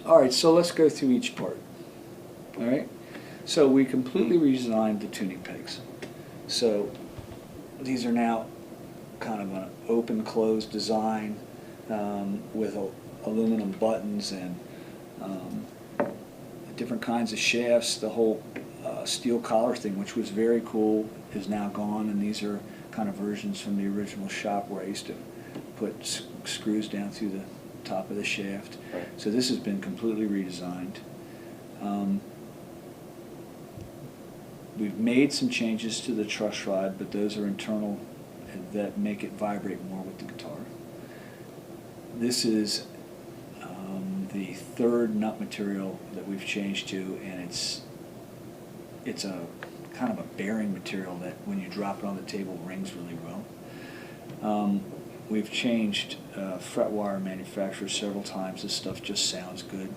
All right, so let's go through each part. All right, so we completely redesigned the tuning pegs. So these are now kind of an open-closed design with aluminum buttons and different kinds of shafts. The whole steel collar thing, which was very cool, is now gone, and these are kind of versions from the original shop where I used to put screws down through the top of the shaft. Right. So this has been completely redesigned. We've made some changes to the truss rod, but those are internal that make it vibrate more with the guitar. This is the third nut material that we've changed to, and it's a kind of a bearing material that when you drop it on the table rings really well. We've changed fret wire manufacturers several times. This stuff just sounds good.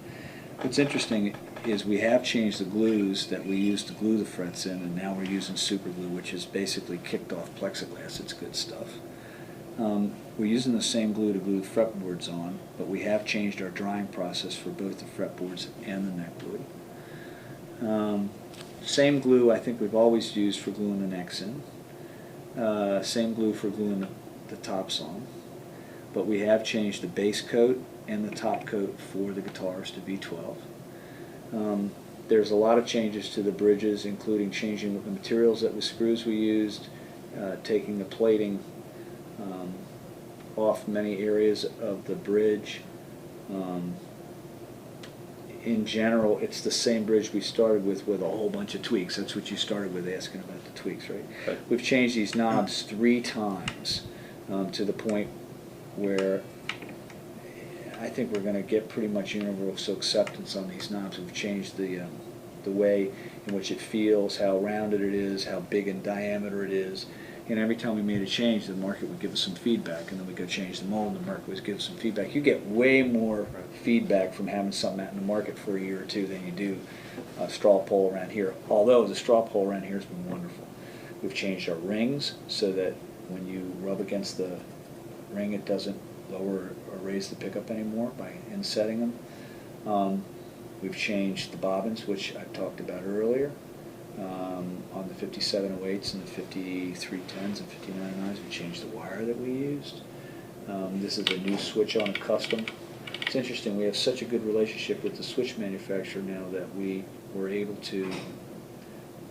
What's interesting is we have changed the glues that we used to glue the frets in, and now we're using super glue, which is basically kicked off plexiglass. It's good stuff. We're using the same glue to glue the fretboards on, but we have changed our drying process for both the fretboards and the neck glue. Same glue I think we've always used for gluing the necks in. Same glue for gluing the tops on. But we have changed the base coat and the top coat for the guitars to B12. There's a lot of changes to the bridges, including changing the materials that the screws we used, taking the plating off many areas of the bridge. In general, it's the same bridge we started with a whole bunch of tweaks. That's what you started with, asking about the tweaks, right? Okay. We've changed these knobs 3 times to the point where I think we're going to get pretty much universal acceptance on these knobs. We've changed the way in which it feels, how rounded it is, how big in diameter it is. And every time we made a change, the market would give us some feedback, and then we go change the mold, and the market would give us some feedback. You get way more feedback from having something out in the market for a year or two than you do a straw poll around here, although the straw poll around here has been wonderful. We've changed our rings so that when you rub against the ring, it doesn't lower or raise the pickup anymore by insetting them. We've changed the bobbins, which I talked about earlier. On the 5708s and the 5310s and 5909s, we changed the wire that we used. This is a new switch on a custom. It's interesting, we have such a good relationship with the switch manufacturer now that we were able to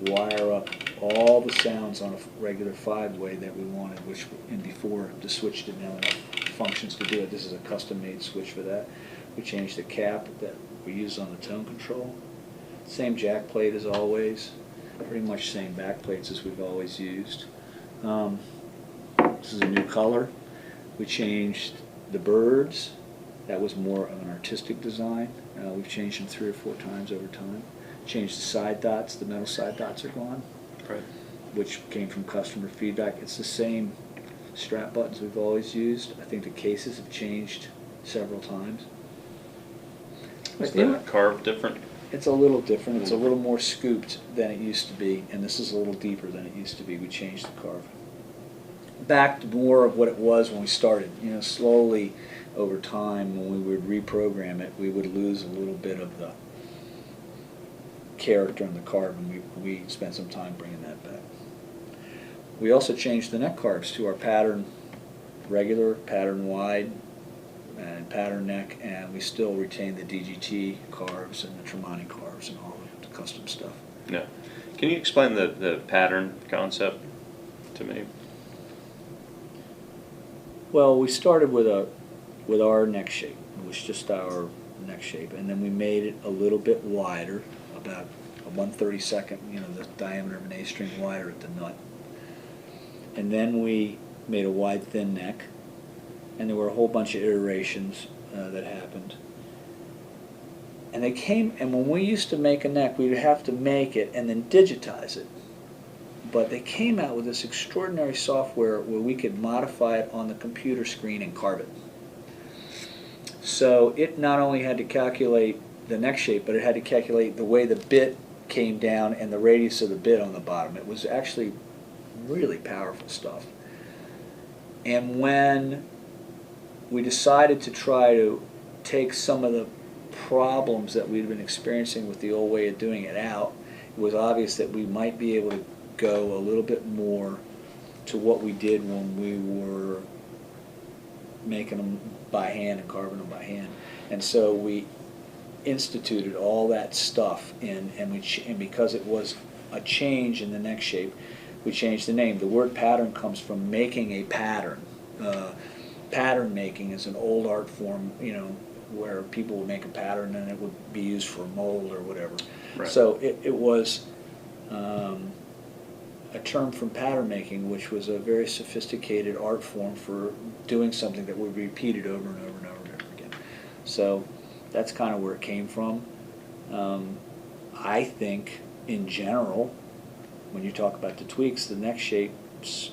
wire up all the sounds on a regular 5-way that we wanted, which and before the switch didn't have enough functions to do it. This is a custom-made switch for that. We changed the cap that we use on the tone control. Same jack plate as always. Pretty much same back plates as we've always used. This is a new color. We changed the birds. That was more of an artistic design. We've changed them 3 or 4 times over time. Changed the side dots. The metal side dots are gone, Right. which came from customer feedback. It's the same strap buttons we've always used. I think the cases have changed several times. Is the carve different? It's a little different. It's a little more scooped than it used to be, and this is a little deeper than it used to be. We changed the carve. Back to more of what it was when we started. You know, slowly over time, when we would reprogram it, we would lose a little bit of the character in the carve, and we spent some time bringing that back. We also changed the neck carves to our pattern regular, pattern wide, and pattern neck, and we still retain the DGT carves and the Tremonti carves and all the custom stuff. Yeah. Can you explain the pattern concept to me? Well, we started with our neck shape. It was just our neck shape, and then we made it a little bit wider, about a 1/32, you know, the diameter of an A-string wider at the nut. And then we made a wide, thin neck. And there were a whole bunch of iterations that happened. And they came, and when we used to make a neck, we would have to make it and then digitize it. But they came out with this extraordinary software where we could modify it on the computer screen and carve it. So it not only had to calculate the neck shape, but it had to calculate the way the bit came down and the radius of the bit on the bottom. It was actually really powerful stuff. And when we decided to try to take some of the problems that we'd been experiencing with the old way of doing it out, it was obvious that we might be able to go a little bit more to what we did when we were making them by hand and carving them by hand. And so we instituted all that stuff and because it was a change in the neck shape, we changed the name. The word pattern comes from making a pattern. Pattern making is an old art form, you know, where people would make a pattern and it would be used for a mold or whatever. Right. So it was a term from pattern making, which was a very sophisticated art form for doing something that would be repeated over and over and over and over again. So that's kind of where it came from. I think, in general, when you talk about the tweaks, the neck shapes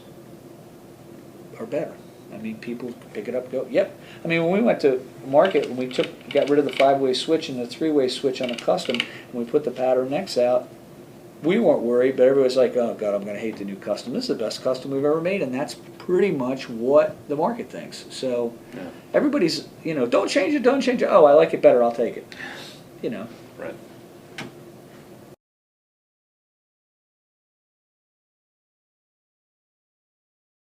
are better. I mean, people pick it up, go, yep. I mean, when we went to market, when we got rid of the 5-way switch and the 3-way switch on a custom, and we put the pattern necks out, we weren't worried, but everybody's like, oh God, I'm going to hate the new custom. This is the best custom we've ever made, and that's pretty much what the market thinks. So everybody's, you know, don't change it, don't change it. Oh, I like it better, I'll take it. You know. Right.